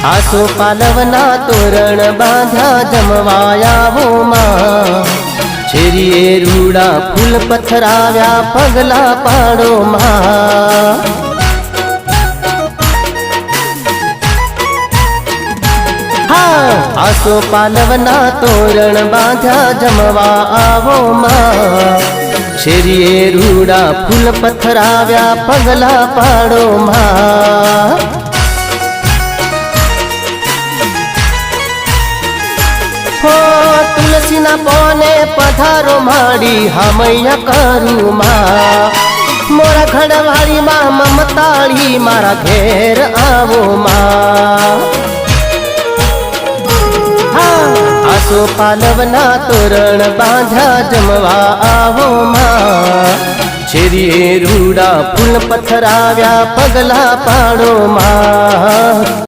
आसो पालवना तोरण बांधा जमवायावो मां। शेरीए रूड़ा फूल पथराव्या पगला पाड़ो मां। आसो पालवना तोरण बांधा जमवा आवो मां। शेरीए रूड़ा फूल पथराव्या पगला पाड़ो मां। हो तुलसी ना पोने पधारो माड़ी हमैया करू मां। मोरा घड़वाड़ी मां ममताड़ी मारा घेर आवो मां। आसो पालवना तोरण बांधा जमवा आवो मां। शेरीए रूड़ा फूल पथराव्या पगला पाड़ो मां।